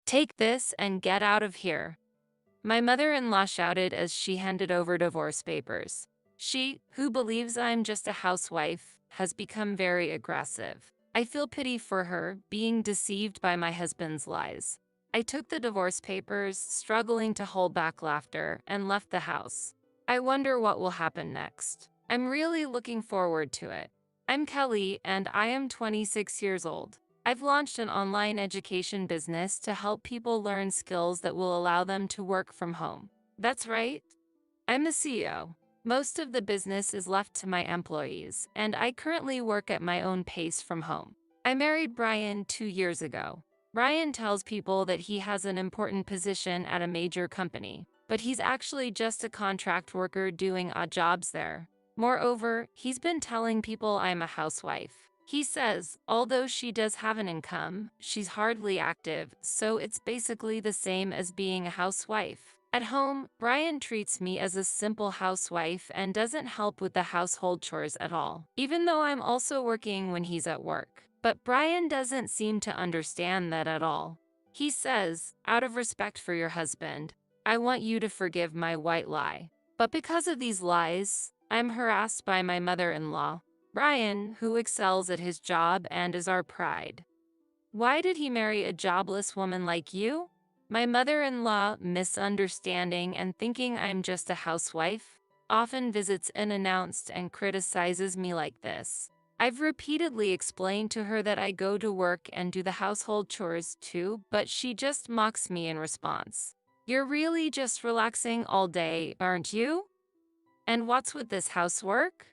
Take this and get out of here, my mother-in-law shouted as she handed over divorce papers. She, who believes I'm just a housewife, has become very aggressive. I feel pity for her, being deceived by my husband's lies. I took the divorce papers, struggling to hold back laughter, and left the house. I wonder what will happen next. I'm really looking forward to it. I'm Kelly, and I am 26 years old. I've launched an online education business to help people learn skills that will allow them to work from home. That's right, I'm the CEO. Most of the business is left to my employees, and I currently work at my own pace from home. I married Brian 2 years ago. Brian tells people that he has an important position at a major company, but he's actually just a contract worker doing odd jobs there. Moreover, he's been telling people I'm a housewife. He says, although she does have an income, she's hardly active, so it's basically the same as being a housewife. At home, Brian treats me as a simple housewife and doesn't help with the household chores at all, even though I'm also working when he's at work. But Brian doesn't seem to understand that at all. He says, out of respect for your husband, I want you to forgive my white lie. But because of these lies, I'm harassed by my mother-in-law, Brian, who excels at his job and is our pride. Why did he marry a jobless woman like you? My mother-in-law, misunderstanding and thinking I'm just a housewife, often visits unannounced and criticizes me like this. I've repeatedly explained to her that I go to work and do the household chores too, but she just mocks me in response. You're really just relaxing all day, aren't you? And what's with this housework?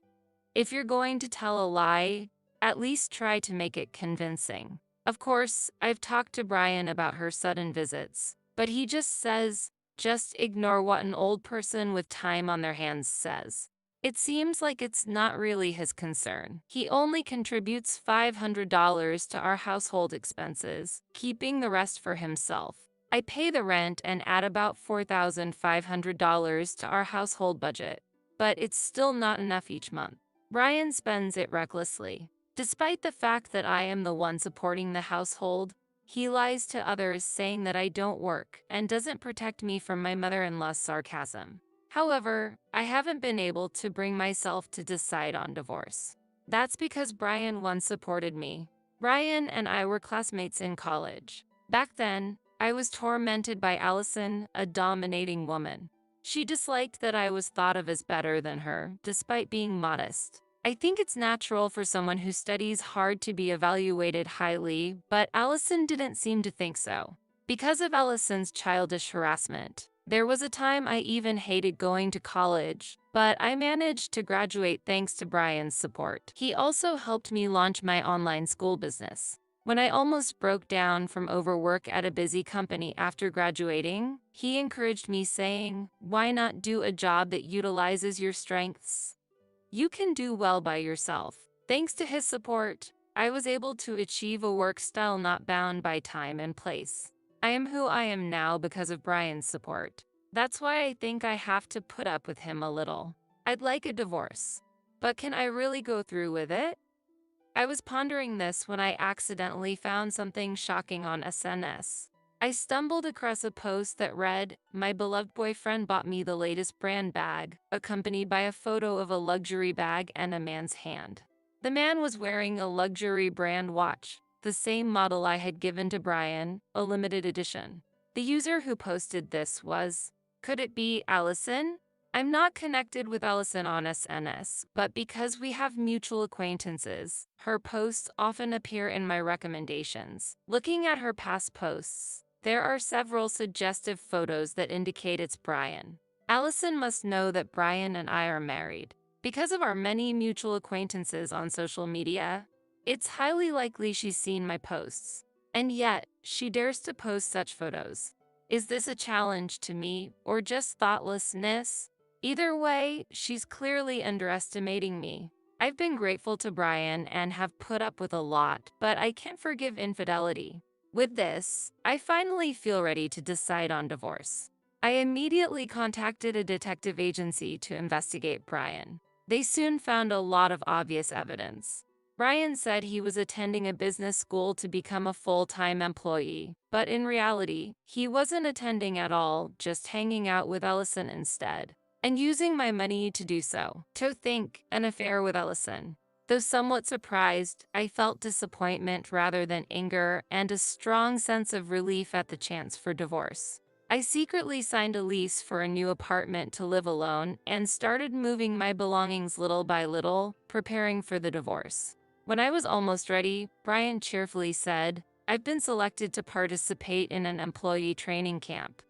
If you're going to tell a lie, at least try to make it convincing. Of course, I've talked to Brian about her sudden visits, but he just says, just ignore what an old person with time on their hands says. It seems like it's not really his concern. He only contributes $500 to our household expenses, keeping the rest for himself. I pay the rent and add about $4,500 to our household budget, but it's still not enough each month. Brian spends it recklessly. Despite the fact that I am the one supporting the household, he lies to others saying that I don't work and doesn't protect me from my mother-in-law's sarcasm. However, I haven't been able to bring myself to decide on divorce. That's because Brian once supported me. Brian and I were classmates in college. Back then, I was tormented by Allison, a dominating woman. She disliked that I was thought of as better than her, despite being modest. I think it's natural for someone who studies hard to be evaluated highly, but Allison didn't seem to think so. Because of Allison's childish harassment, there was a time I even hated going to college, but I managed to graduate thanks to Brian's support. He also helped me launch my online school business. When I almost broke down from overwork at a busy company after graduating, he encouraged me saying, why not do a job that utilizes your strengths? You can do well by yourself. Thanks to his support, I was able to achieve a work style not bound by time and place. I am who I am now because of Brian's support. That's why I think I have to put up with him a little. I'd like a divorce, but can I really go through with it? I was pondering this when I accidentally found something shocking on SNS. I stumbled across a post that read, my beloved boyfriend bought me the latest brand bag, accompanied by a photo of a luxury bag and a man's hand. The man was wearing a luxury brand watch, the same model I had given to Brian, a limited edition. The user who posted this was, could it be Allison? I'm not connected with Allison on SNS, but because we have mutual acquaintances, her posts often appear in my recommendations. Looking at her past posts, there are several suggestive photos that indicate it's Brian. Allison must know that Brian and I are married. Because of our many mutual acquaintances on social media, it's highly likely she's seen my posts. And yet, she dares to post such photos. Is this a challenge to me, or just thoughtlessness? Either way, she's clearly underestimating me. I've been grateful to Brian and have put up with a lot, but I can't forgive infidelity. With this, I finally feel ready to decide on divorce. I immediately contacted a detective agency to investigate Brian. They soon found a lot of obvious evidence. Brian said he was attending a business school to become a full-time employee, but in reality, he wasn't attending at all, just hanging out with Ellison instead, and using my money to do so. To think, an affair with Ellison. Though somewhat surprised, I felt disappointment rather than anger and a strong sense of relief at the chance for divorce. I secretly signed a lease for a new apartment to live alone and started moving my belongings little by little, preparing for the divorce. When I was almost ready, Brian cheerfully said, "I've been selected to participate in an employee training camp.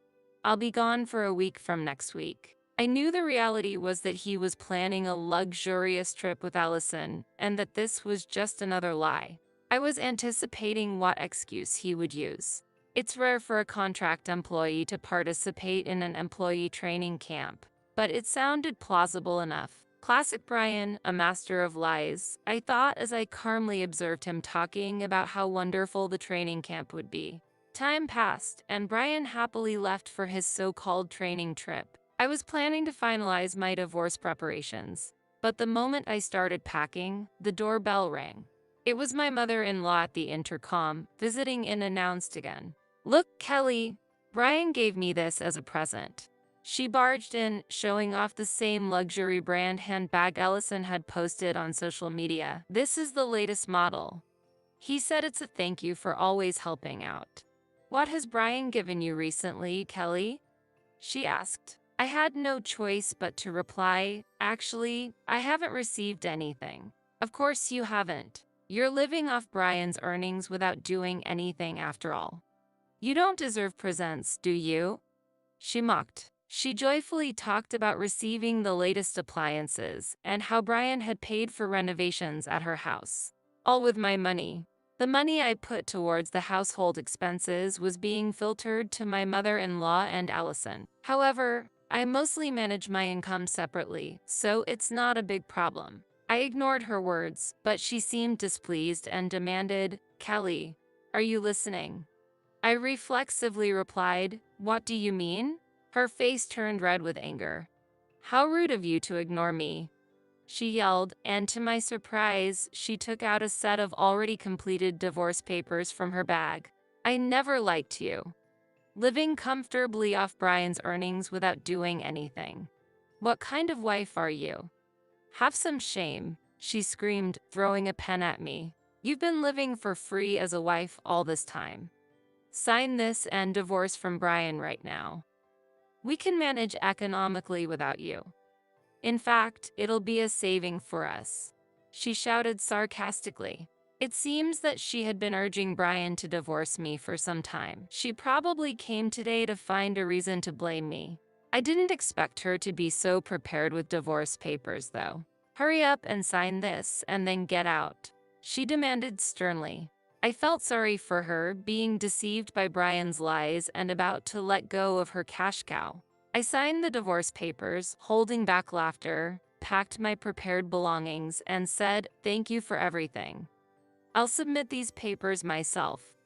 I'll be gone for a week from next week." I knew the reality was that he was planning a luxurious trip with Allison, and that this was just another lie. I was anticipating what excuse he would use. It's rare for a contract employee to participate in an employee training camp, but it sounded plausible enough. Classic Brian, a master of lies, I thought as I calmly observed him talking about how wonderful the training camp would be. Time passed, and Brian happily left for his so-called training trip. I was planning to finalize my divorce preparations, but the moment I started packing, the doorbell rang. It was my mother-in-law at the intercom, visiting and announced again. "Look, Kelly, Brian gave me this as a present." She barged in, showing off the same luxury brand handbag Ellison had posted on social media. "This is the latest model. He said it's a thank you for always helping out." "What has Brian given you recently, Kelly?" she asked. I had no choice but to reply, "Actually, I haven't received anything." "Of course you haven't. You're living off Brian's earnings without doing anything after all. You don't deserve presents, do you?" she mocked. She joyfully talked about receiving the latest appliances and how Brian had paid for renovations at her house. All with my money. The money I put towards the household expenses was being filtered to my mother-in-law and Allison. However, I mostly manage my income separately, so it's not a big problem. I ignored her words, but she seemed displeased and demanded, "Kelly, are you listening?" I reflexively replied, "What do you mean?" Her face turned red with anger. "How rude of you to ignore me," she yelled, and to my surprise, she took out a set of already completed divorce papers from her bag. "I never liked you. Living comfortably off Brian's earnings without doing anything. What kind of wife are you? Have some shame," she screamed, throwing a pen at me. "You've been living for free as a wife all this time. Sign this and divorce from Brian right now. We can manage economically without you. In fact, it'll be a saving for us," she shouted sarcastically. It seems that she had been urging Brian to divorce me for some time. She probably came today to find a reason to blame me. I didn't expect her to be so prepared with divorce papers, though. "Hurry up and sign this, and then get out," she demanded sternly. I felt sorry for her, being deceived by Brian's lies and about to let go of her cash cow. I signed the divorce papers, holding back laughter, packed my prepared belongings, and said, "Thank you for everything. I'll submit these papers myself."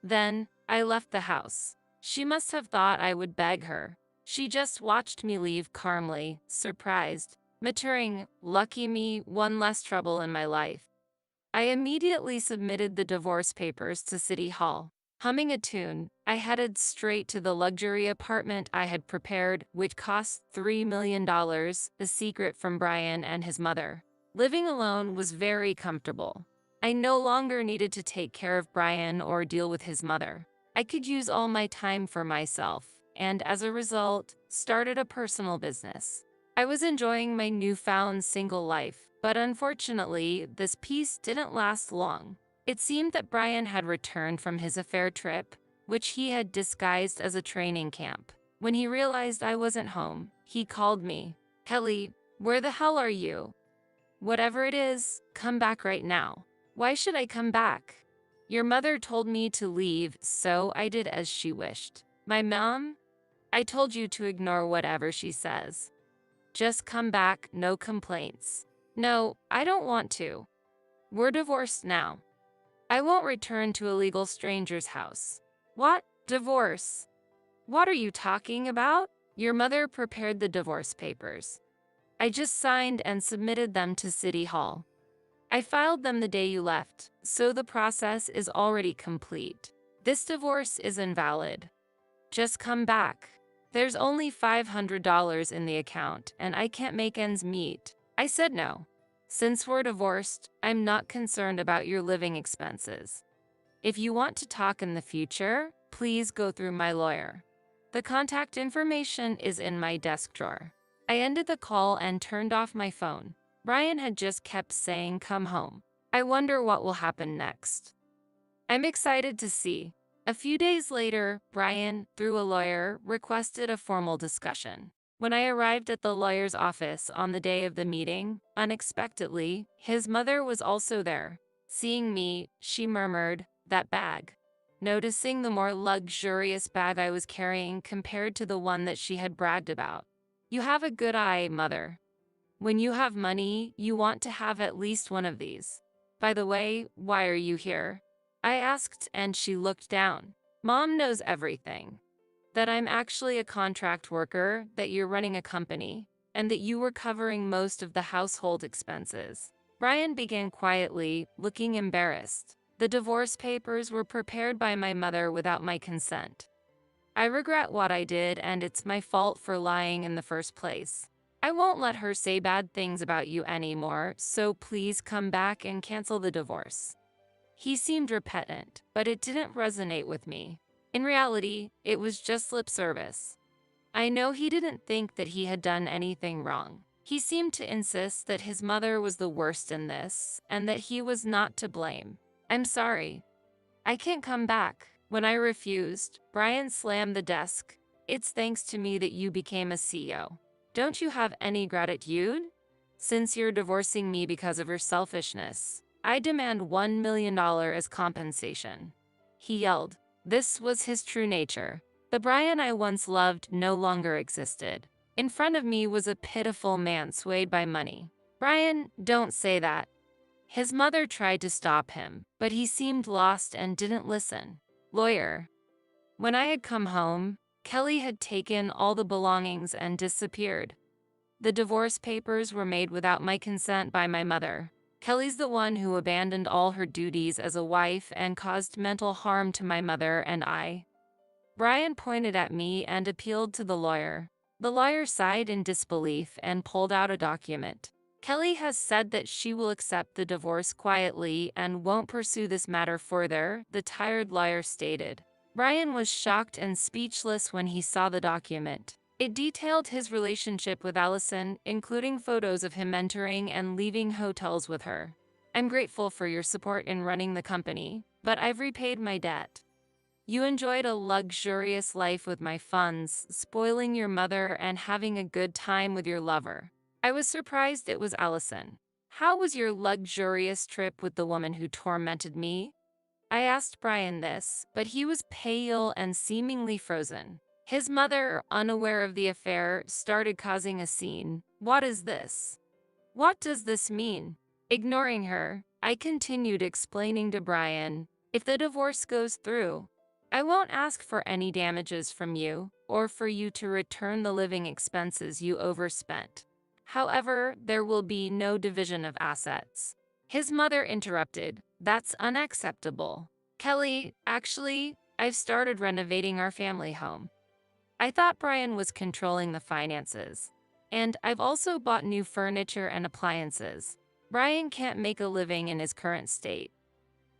Then, I left the house. She must have thought I would beg her. She just watched me leave calmly, surprised, muttering, "Lucky me, one less trouble in my life." I immediately submitted the divorce papers to City Hall. Humming a tune, I headed straight to the luxury apartment I had prepared, which cost $3 million, a secret from Brian and his mother. Living alone was very comfortable. I no longer needed to take care of Brian or deal with his mother. I could use all my time for myself, and as a result, started a personal business. I was enjoying my newfound single life, but unfortunately, this peace didn't last long. It seemed that Brian had returned from his affair trip, which he had disguised as a training camp. When he realized I wasn't home, he called me. "Kelly, where the hell are you? Whatever it is, come back right now." "Why should I come back? Your mother told me to leave, so I did as she wished." "My mom? I told you to ignore whatever she says. Just come back, no complaints." "No, I don't want to. We're divorced now. I won't return to a legal stranger's house." "What? Divorce? What are you talking about?" "Your mother prepared the divorce papers. I just signed and submitted them to City Hall. I filed them the day you left, so the process is already complete. This divorce is invalid. Just come back. There's only $500 in the account, and I can't make ends meet. I said no. Since we're divorced, I'm not concerned about your living expenses. If you want to talk in the future, please go through my lawyer. The contact information is in my desk drawer. I ended the call and turned off my phone. Brian had just kept saying, "Come home." I wonder what will happen next. I'm excited to see. A few days later, Brian, through a lawyer, requested a formal discussion. When I arrived at the lawyer's office on the day of the meeting, unexpectedly, his mother was also there. Seeing me, she murmured, "That bag." Noticing the more luxurious bag I was carrying compared to the one that she had bragged about. "You have a good eye, mother. When you have money, you want to have at least one of these. By the way, why are you here?" I asked, and she looked down. "Mom knows everything. That I'm actually a contract worker, that you're running a company, and that you were covering most of the household expenses." Brian began quietly, looking embarrassed. "The divorce papers were prepared by my mother without my consent. I regret what I did, and it's my fault for lying in the first place. I won't let her say bad things about you anymore, so please come back and cancel the divorce." He seemed repentant, but it didn't resonate with me. In reality, it was just lip service. I know he didn't think that he had done anything wrong. He seemed to insist that his mother was the worst in this, and that he was not to blame. "I'm sorry. I can't come back." When I refused, Brian slammed the desk. "It's thanks to me that you became a CEO. Don't you have any gratitude? Since you're divorcing me because of your selfishness, I demand $1 million as compensation." He yelled. This was his true nature. The Brian I once loved no longer existed. In front of me was a pitiful man swayed by money. "Brian, don't say that." His mother tried to stop him, but he seemed lost and didn't listen. Lawyer. When I had come home, Kelly had taken all the belongings and disappeared. The divorce papers were made without my consent by my mother. Kelly's the one who abandoned all her duties as a wife and caused mental harm to my mother and I. Brian pointed at me and appealed to the lawyer. The lawyer sighed in disbelief and pulled out a document. "Kelly has said that she will accept the divorce quietly and won't pursue this matter further," the tired lawyer stated. Brian was shocked and speechless when he saw the document. It detailed his relationship with Allison, including photos of him entering and leaving hotels with her. "I'm grateful for your support in running the company, but I've repaid my debt. You enjoyed a luxurious life with my funds, spoiling your mother and having a good time with your lover." I was surprised it was Allison. "How was your luxurious trip with the woman who tormented me?" I asked Brian this, but he was pale and seemingly frozen. His mother, unaware of the affair, started causing a scene. "What is this? What does this mean?" Ignoring her, I continued explaining to Brian, "If the divorce goes through, I won't ask for any damages from you, or for you to return the living expenses you overspent. However, there will be no division of assets." His mother interrupted. "That's unacceptable. Kelly, actually, I've started renovating our family home." I thought Brian was controlling the finances. "And I've also bought new furniture and appliances." Brian can't make a living in his current state.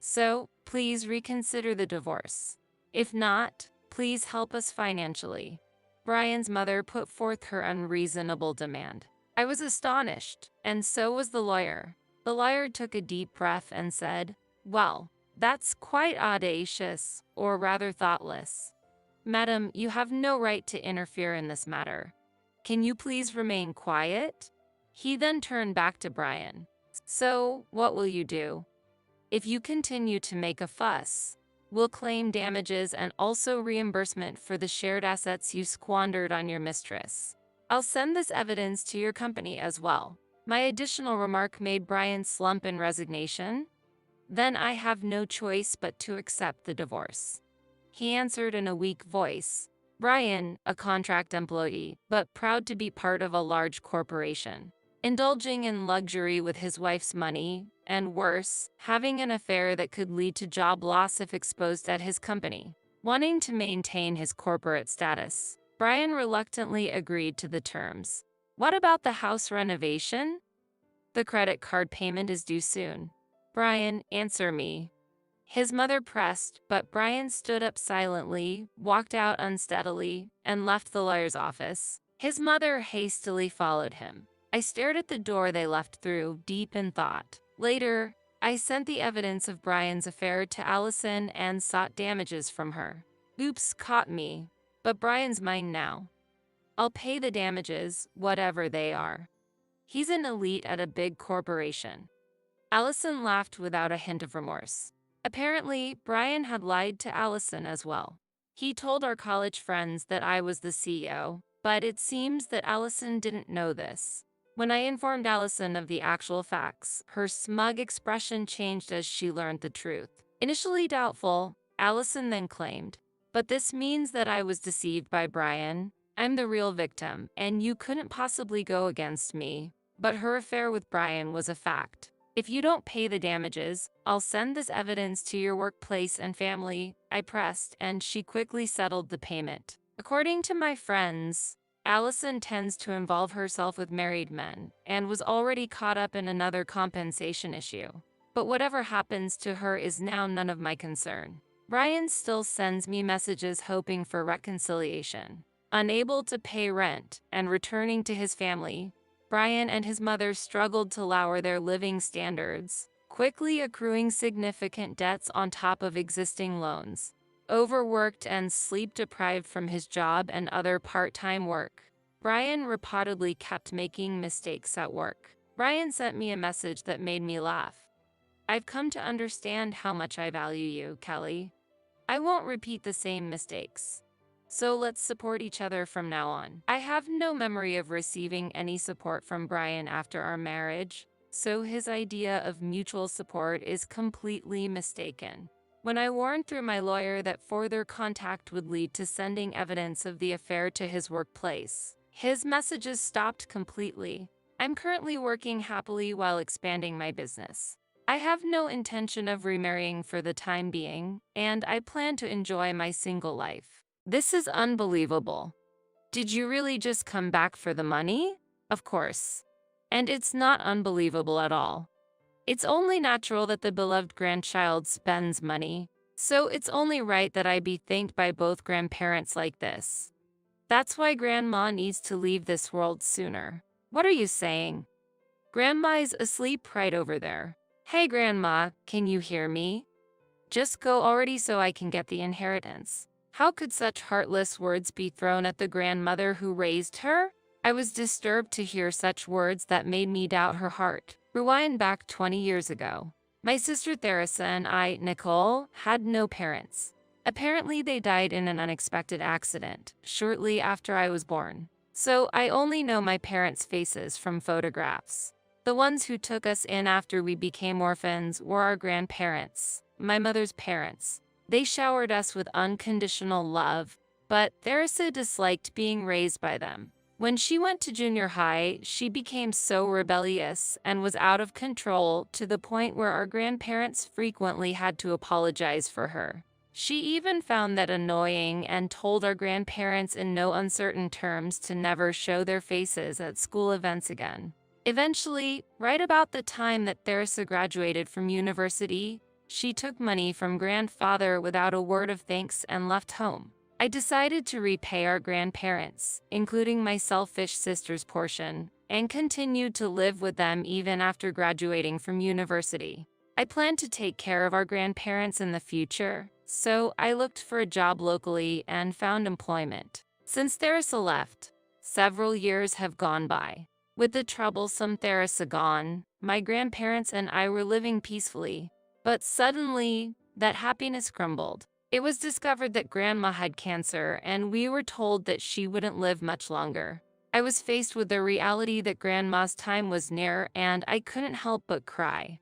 "So, please reconsider the divorce. If not, please help us financially." Brian's mother put forth her unreasonable demand. I was astonished, and so was the lawyer. The lawyer took a deep breath and said, "Well, that's quite audacious, or rather thoughtless. Madam, you have no right to interfere in this matter. Can you please remain quiet?" He then turned back to Brian. "So, what will you do? If you continue to make a fuss, we'll claim damages and also reimbursement for the shared assets you squandered on your mistress. I'll send this evidence to your company as well." My additional remark made Brian slump in resignation. "Then I have no choice but to accept the divorce," he answered in a weak voice. Brian, a contract employee, but proud to be part of a large corporation. indulging in luxury with his wife's money, and worse, having an affair that could lead to job loss if exposed at his company. Wanting to maintain his corporate status, Brian reluctantly agreed to the terms. What about the house renovation? The credit card payment is due soon. Brian, answer me. His mother pressed, but Brian stood up silently, walked out unsteadily, and left the lawyer's office. His mother hastily followed him. I stared at the door they left through, deep in thought. Later, I sent the evidence of Brian's affair to Allison and sought damages from her. Oops, caught me. But Brian's mine now. I'll pay the damages, whatever they are. He's an elite at a big corporation. Allison laughed without a hint of remorse. Apparently, Brian had lied to Allison as well. He told our college friends that I was the CEO, but it seems that Allison didn't know this. When I informed Allison of the actual facts, her smug expression changed as she learned the truth. Initially doubtful, Allison then claimed, "But this means that I was deceived by Brian. I'm the real victim, and you couldn't possibly go against me." But her affair with Brian was a fact. "If you don't pay the damages, I'll send this evidence to your workplace and family," I pressed, and she quickly settled the payment. According to my friends, Allison tends to involve herself with married men and was already caught up in another compensation issue. But whatever happens to her is now none of my concern. Brian still sends me messages hoping for reconciliation. Unable to pay rent and returning to his family, Brian and his mother struggled to lower their living standards, quickly accruing significant debts on top of existing loans. Overworked and sleep-deprived from his job and other part-time work, Brian reportedly kept making mistakes at work. Brian sent me a message that made me laugh. "I've come to understand how much I value you, Kelly. I won't repeat the same mistakes. So let's support each other from now on." I have no memory of receiving any support from Brian after our marriage, so his idea of mutual support is completely mistaken. When I warned through my lawyer that further contact would lead to sending evidence of the affair to his workplace, his messages stopped completely. I'm currently working happily while expanding my business. I have no intention of remarrying for the time being, and I plan to enjoy my single life. This is unbelievable. Did you really just come back for the money? Of course. And it's not unbelievable at all. It's only natural that the beloved grandchild spends money, so it's only right that I be thanked by both grandparents like this. That's why Grandma needs to leave this world sooner. What are you saying? Grandma's asleep right over there. Hey Grandma, can you hear me? Just go already so I can get the inheritance. How could such heartless words be thrown at the grandmother who raised her? I was disturbed to hear such words that made me doubt her heart. Rewind back 20 years ago. My sister Theresa and I, Nicole, had no parents. Apparently they died in an unexpected accident, shortly after I was born. So I only know my parents' faces from photographs. The ones who took us in after we became orphans were our grandparents, my mother's parents. They showered us with unconditional love, but Theresa disliked being raised by them. When she went to junior high, she became so rebellious and was out of control to the point where our grandparents frequently had to apologize for her. She even found that annoying and told our grandparents in no uncertain terms to never show their faces at school events again. Eventually, right about the time that Theresa graduated from university, she took money from grandfather without a word of thanks and left home. I decided to repay our grandparents, including my selfish sister's portion, and continued to live with them even after graduating from university. I planned to take care of our grandparents in the future, so I looked for a job locally and found employment. Since Theresa left, several years have gone by. With the troublesome Theresa gone, my grandparents and I were living peacefully, but suddenly, that happiness crumbled. It was discovered that Grandma had cancer, and we were told that she wouldn't live much longer. I was faced with the reality that Grandma's time was near, and I couldn't help but cry.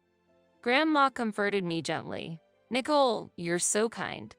Grandma comforted me gently. "Nicole, you're so kind.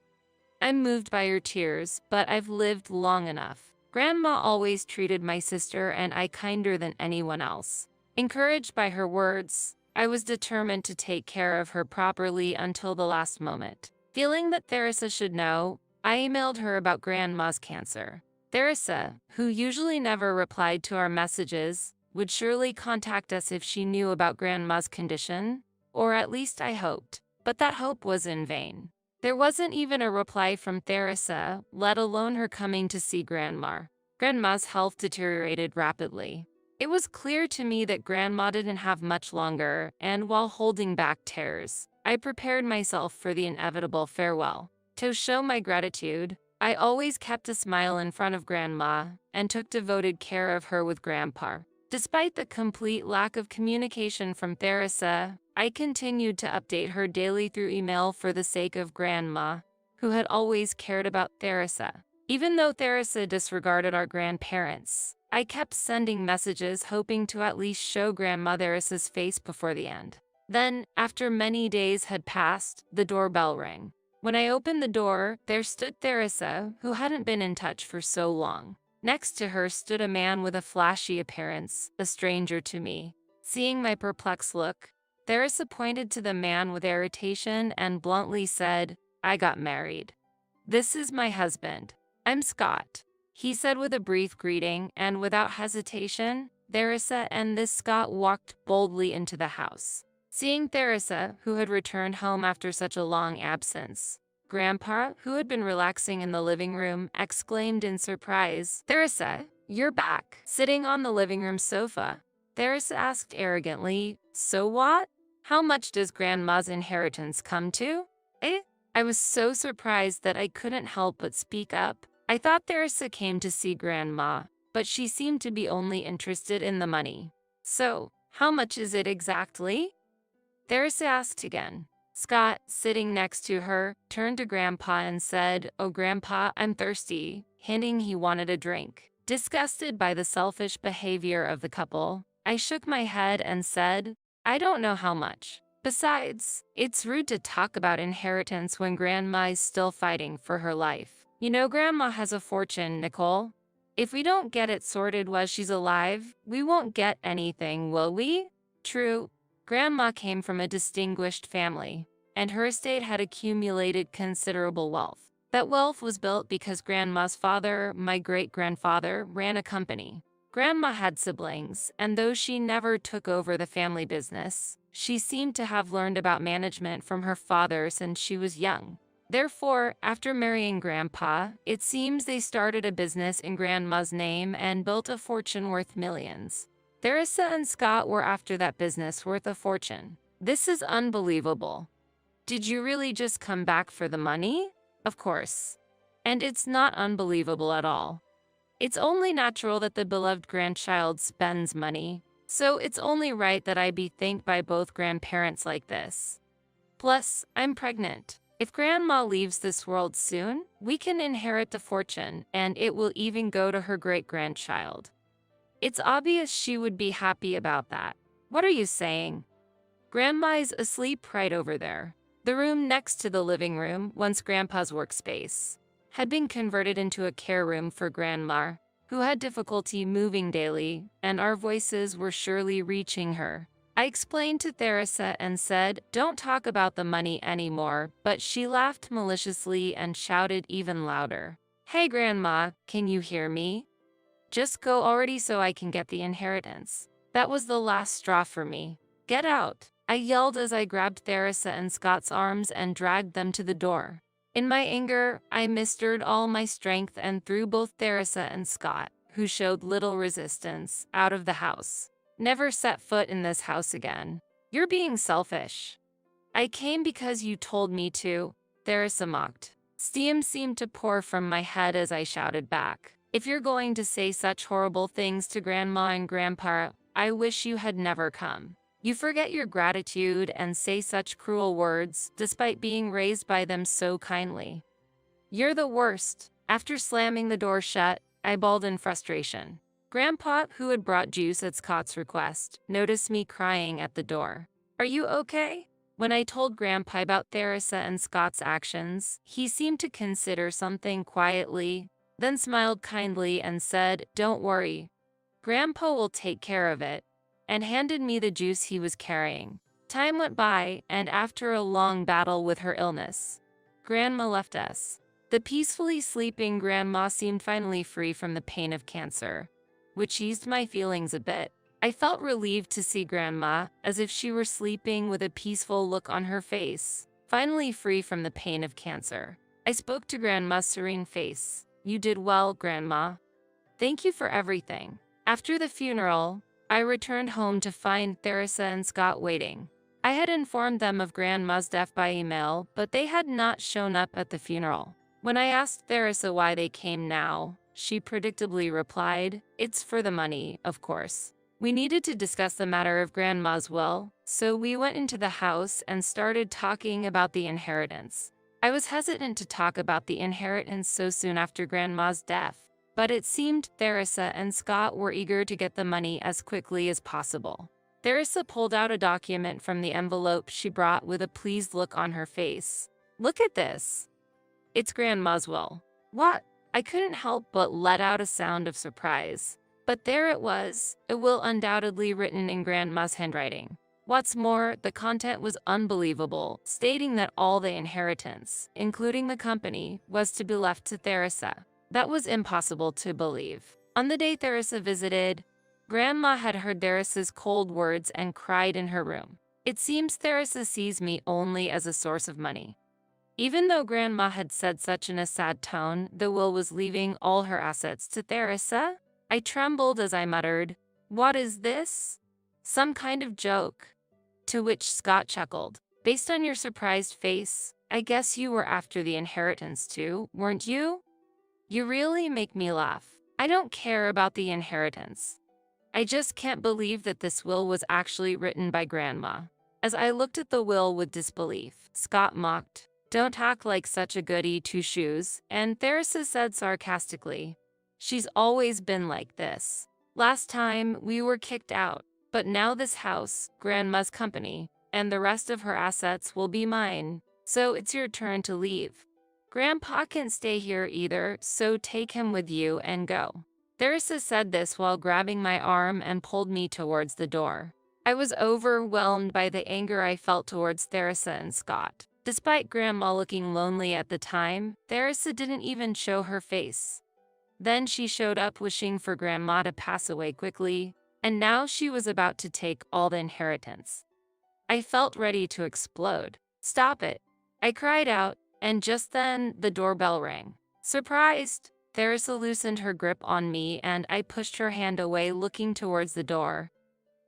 I'm moved by your tears, but I've lived long enough. Grandma always treated my sister and I kinder than anyone else. Encouraged by her words, I was determined to take care of her properly until the last moment. Feeling that Theresa should know, I emailed her about Grandma's cancer. Theresa, who usually never replied to our messages, would surely contact us if she knew about Grandma's condition, or at least I hoped. But that hope was in vain. There wasn't even a reply from Theresa, let alone her coming to see Grandma. Grandma's health deteriorated rapidly. It was clear to me that Grandma didn't have much longer, and while holding back tears, I prepared myself for the inevitable farewell. To show my gratitude, I always kept a smile in front of Grandma and took devoted care of her with Grandpa. Despite the complete lack of communication from Theresa, I continued to update her daily through email for the sake of Grandma, who had always cared about Theresa. Even though Theresa disregarded our grandparents, I kept sending messages hoping to at least show Grandma Theresa's face before the end. Then, after many days had passed, the doorbell rang. When I opened the door, there stood Theresa, who hadn't been in touch for so long. Next to her stood a man with a flashy appearance, a stranger to me. Seeing my perplexed look, Theresa pointed to the man with irritation and bluntly said, "I got married. This is my husband. I'm Scott," he said with a brief greeting, and without hesitation, Theresa and this Scott walked boldly into the house. Seeing Theresa, who had returned home after such a long absence, Grandpa, who had been relaxing in the living room, exclaimed in surprise, "Theresa, you're back." Sitting on the living room sofa, Theresa asked arrogantly, "So what? How much does Grandma's inheritance come to?" Eh? I was so surprised that I couldn't help but speak up. I thought Theresa came to see Grandma, but she seemed to be only interested in the money. "So, how much is it exactly?" Theresa asked again. Scott, sitting next to her, turned to Grandpa and said, "Oh, Grandpa, I'm thirsty," hinting he wanted a drink. Disgusted by the selfish behavior of the couple, I shook my head and said, "I don't know how much. Besides, it's rude to talk about inheritance when Grandma is still fighting for her life. You know Grandma has a fortune, Nicole. If we don't get it sorted while she's alive, we won't get anything, will we?" True. Grandma came from a distinguished family, and her estate had accumulated considerable wealth. That wealth was built because Grandma's father, my great-grandfather, ran a company. Grandma had siblings, and though she never took over the family business, she seemed to have learned about management from her father since she was young. Therefore, after marrying Grandpa, it seems they started a business in Grandma's name and built a fortune worth millions. Theresa and Scott were after that business worth a fortune. This is unbelievable. Did you really just come back for the money? Of course. And it's not unbelievable at all. It's only natural that the beloved grandchild spends money, so it's only right that I be thanked by both grandparents like this. Plus, I'm pregnant. If Grandma leaves this world soon, we can inherit the fortune, and it will even go to her great-grandchild. It's obvious she would be happy about that. What are you saying? Grandma's asleep right over there. The room next to the living room, once Grandpa's workspace, had been converted into a care room for Grandma, who had difficulty moving daily, and our voices were surely reaching her. I explained to Theresa and said, "Don't talk about the money anymore," but she laughed maliciously and shouted even louder, "Hey Grandma, can you hear me? Just go already so I can get the inheritance." That was the last straw for me. "Get out," I yelled as I grabbed Theresa and Scott's arms and dragged them to the door. In my anger, I mustered all my strength and threw both Theresa and Scott, who showed little resistance, out of the house. "Never set foot in this house again. You're being selfish." "I came because you told me to," Theresa mocked. Steam seemed to pour from my head as I shouted back, "If you're going to say such horrible things to Grandma and Grandpa, I wish you had never come. You forget your gratitude and say such cruel words, despite being raised by them so kindly. You're the worst." After slamming the door shut, I bawled in frustration. Grandpa, who had brought juice at Scott's request, noticed me crying at the door. "Are you okay?" When I told Grandpa about Theresa and Scott's actions, he seemed to consider something quietly, then smiled kindly and said, "Don't worry. Grandpa will take care of it." and handed me the juice he was carrying. Time went by, and after a long battle with her illness, Grandma left us. The peacefully sleeping Grandma seemed finally free from the pain of cancer, which eased my feelings a bit. I felt relieved to see Grandma, as if she were sleeping with a peaceful look on her face, finally free from the pain of cancer. I spoke to Grandma's serene face. "You did well, Grandma. Thank you for everything." After the funeral, I returned home to find Theresa and Scott waiting. I had informed them of Grandma's death by email, but they had not shown up at the funeral. When I asked Theresa why they came now, she predictably replied, "It's for the money, of course." We needed to discuss the matter of Grandma's will, so we went into the house and started talking about the inheritance. I was hesitant to talk about the inheritance so soon after Grandma's death, but it seemed Theresa and Scott were eager to get the money as quickly as possible. Theresa pulled out a document from the envelope she brought with a pleased look on her face. "Look at this. It's Grandma's will." "What?" I couldn't help but let out a sound of surprise. But there it was, a will undoubtedly written in Grandma's handwriting. What's more, the content was unbelievable, stating that all the inheritance, including the company, was to be left to Theresa. That was impossible to believe. On the day Theresa visited, Grandma had heard Theresa's cold words and cried in her room. It seems Theresa sees me only as a source of money. Even though Grandma had said such in a sad tone, the will was leaving all her assets to Theresa. I trembled as I muttered, "What is this? Some kind of joke?" To which Scott chuckled. "Based on your surprised face, I guess you were after the inheritance too, weren't you? You really make me laugh. I don't care about the inheritance. I just can't believe that this will was actually written by Grandma." As I looked at the will with disbelief, Scott mocked, "Don't act like such a goody two-shoes," and Theresa said sarcastically, "She's always been like this. Last time, we were kicked out, but now this house, Grandma's company, and the rest of her assets will be mine, so it's your turn to leave. Grandpa can't stay here either, so take him with you and go." Theresa said this while grabbing my arm and pulled me towards the door. I was overwhelmed by the anger I felt towards Theresa and Scott. Despite Grandma looking lonely at the time, Theresa didn't even show her face. Then she showed up wishing for Grandma to pass away quickly, and now she was about to take all the inheritance. I felt ready to explode. "Stop it!" I cried out, and just then the doorbell rang. Surprised, Theresa loosened her grip on me and I pushed her hand away, looking towards the door.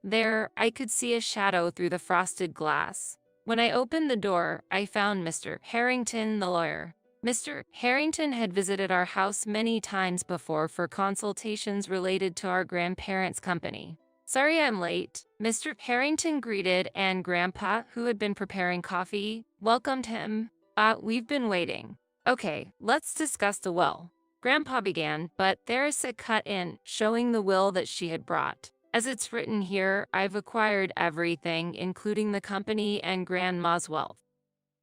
There, I could see a shadow through the frosted glass. When I opened the door, I found Mr. Harrington, the lawyer. Mr. Harrington had visited our house many times before for consultations related to our grandparents' company. "Sorry I'm late," Mr. Harrington greeted, and Grandpa, who had been preparing coffee, welcomed him. We've been waiting." "Okay, let's discuss the will," Grandpa began, but Theresa cut in, showing the will that she had brought. "As it's written here, I've acquired everything, including the company and Grandma's wealth.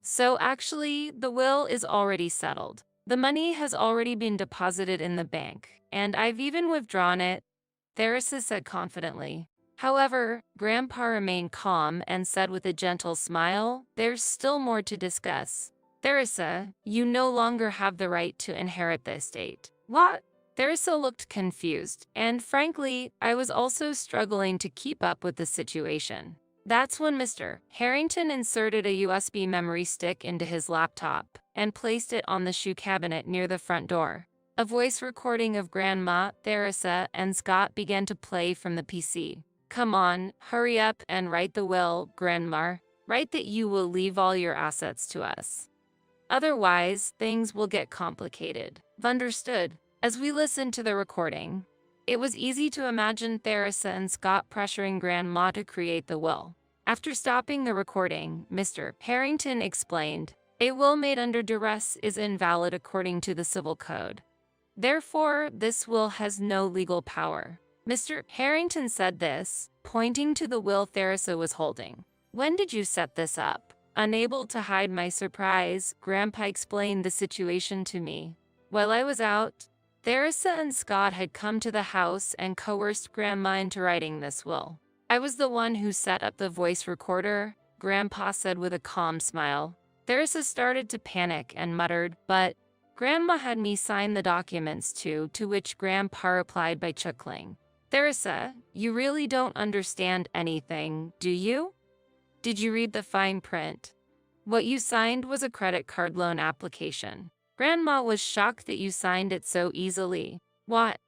So actually, the will is already settled. The money has already been deposited in the bank, and I've even withdrawn it," Theresa said confidently. However, Grandpa remained calm and said with a gentle smile, "There's still more to discuss. Theresa, you no longer have the right to inherit the estate." "What?" Theresa looked confused, and frankly, I was also struggling to keep up with the situation. That's when Mr. Harrington inserted a USB memory stick into his laptop and placed it on the shoe cabinet near the front door. A voice recording of Grandma, Theresa, and Scott began to play from the PC. "Come on, hurry up and write the will, Grandma. Write that you will leave all your assets to us. Otherwise, things will get complicated." Understood. As we listened to the recording, it was easy to imagine Theresa and Scott pressuring Grandma to create the will. After stopping the recording, Mr. Harrington explained, "A will made under duress is invalid according to the Civil Code. Therefore, this will has no legal power." Mr. Harrington said this, pointing to the will Theresa was holding. "When did you set this up?" Unable to hide my surprise, Grandpa explained the situation to me. While I was out, Theresa and Scott had come to the house and coerced Grandma into writing this will. I was the one who set up the voice recorder, Grandpa said with a calm smile. Theresa started to panic and muttered, but Grandma had me sign the documents too, to which Grandpa replied by chuckling. Theresa, you really don't understand anything, do you? Did you read the fine print? What you signed was a credit card loan application. Grandma was shocked that you signed it so easily. What?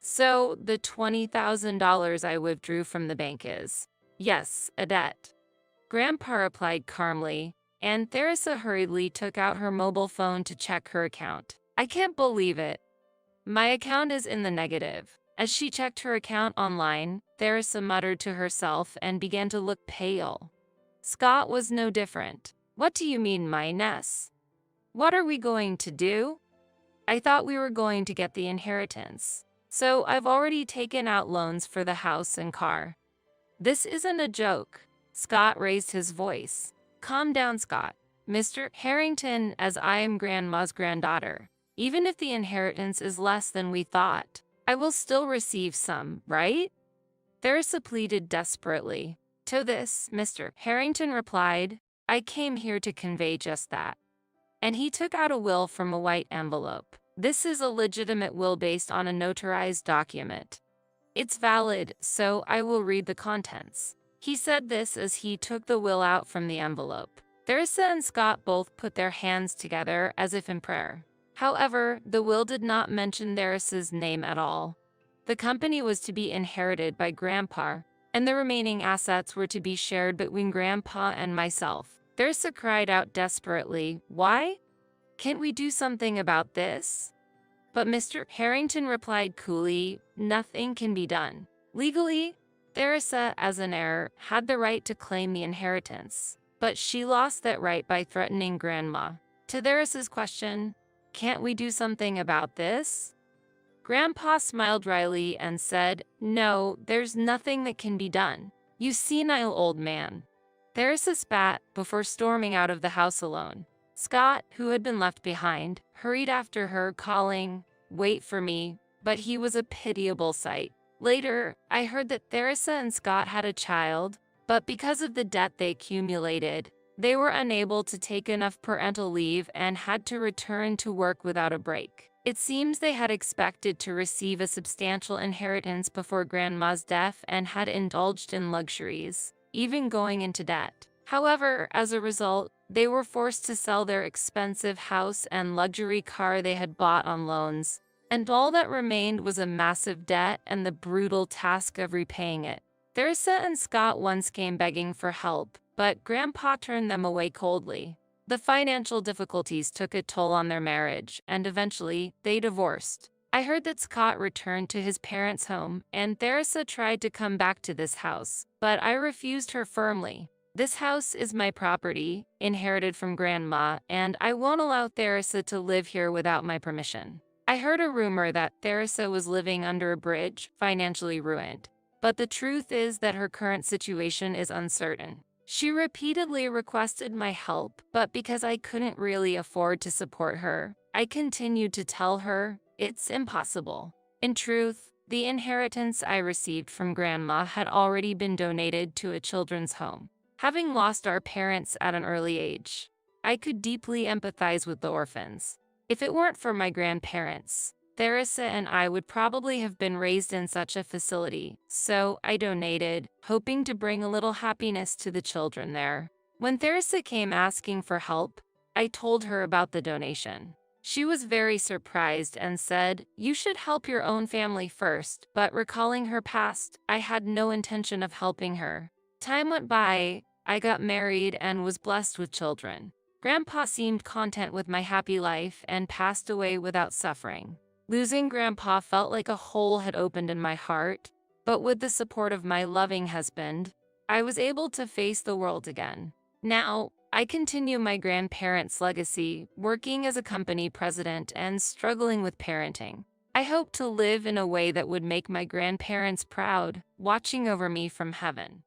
So, the $20,000 I withdrew from the bank is, yes, a debt. Grandpa replied calmly, and Theresa hurriedly took out her mobile phone to check her account. I can't believe it. My account is in the negative. As she checked her account online, Theresa muttered to herself and began to look pale. Scott was no different. What do you mean, my Ness? What are we going to do? I thought we were going to get the inheritance. So I've already taken out loans for the house and car. This isn't a joke. Scott raised his voice. Calm down, Scott. Mr. Harrington, as I am Grandma's granddaughter. Even if the inheritance is less than we thought, I will still receive some, right? Theresa pleaded desperately. To this, Mr. Harrington replied, I came here to convey just that. And he took out a will from a white envelope. This is a legitimate will based on a notarized document. It's valid, so I will read the contents. He said this as he took the will out from the envelope. Theresa and Scott both put their hands together as if in prayer. However, the will did not mention Theresa's name at all. The company was to be inherited by Grandpa, and the remaining assets were to be shared between Grandpa and myself. Theresa cried out desperately, Why? Can't we do something about this? But Mr. Harrington replied coolly, Nothing can be done. Legally, Theresa, as an heir, had the right to claim the inheritance, but she lost that right by threatening Grandma. To Theresa's question, Can't we do something about this? Grandpa smiled wryly and said, No, there's nothing that can be done. You senile old man. Theresa spat before storming out of the house alone. Scott, who had been left behind, hurried after her, calling, Wait for me, but he was a pitiable sight. Later, I heard that Theresa and Scott had a child, but because of the debt they accumulated, they were unable to take enough parental leave and had to return to work without a break. It seems they had expected to receive a substantial inheritance before Grandma's death and had indulged in luxuries, even going into debt. However, as a result, they were forced to sell their expensive house and luxury car they had bought on loans, and all that remained was a massive debt and the brutal task of repaying it. Theresa and Scott once came begging for help, but Grandpa turned them away coldly. The financial difficulties took a toll on their marriage, and eventually, they divorced. I heard that Scott returned to his parents' home, and Theresa tried to come back to this house, but I refused her firmly. This house is my property, inherited from Grandma, and I won't allow Theresa to live here without my permission. I heard a rumor that Theresa was living under a bridge, financially ruined. But the truth is that her current situation is uncertain. She repeatedly requested my help, but because I couldn't really afford to support her, I continued to tell her it's impossible. In truth, the inheritance I received from Grandma had already been donated to a children's home. Having lost our parents at an early age, I could deeply empathize with the orphans. If it weren't for my grandparents, Theresa and I would probably have been raised in such a facility, so I donated, hoping to bring a little happiness to the children there. When Theresa came asking for help, I told her about the donation. She was very surprised and said, You should help your own family first, but recalling her past, I had no intention of helping her. Time went by, I got married and was blessed with children. Grandpa seemed content with my happy life and passed away without suffering. Losing Grandpa felt like a hole had opened in my heart, but with the support of my loving husband, I was able to face the world again. Now, I continue my grandparents' legacy, working as a company president and struggling with parenting. I hope to live in a way that would make my grandparents proud, watching over me from heaven.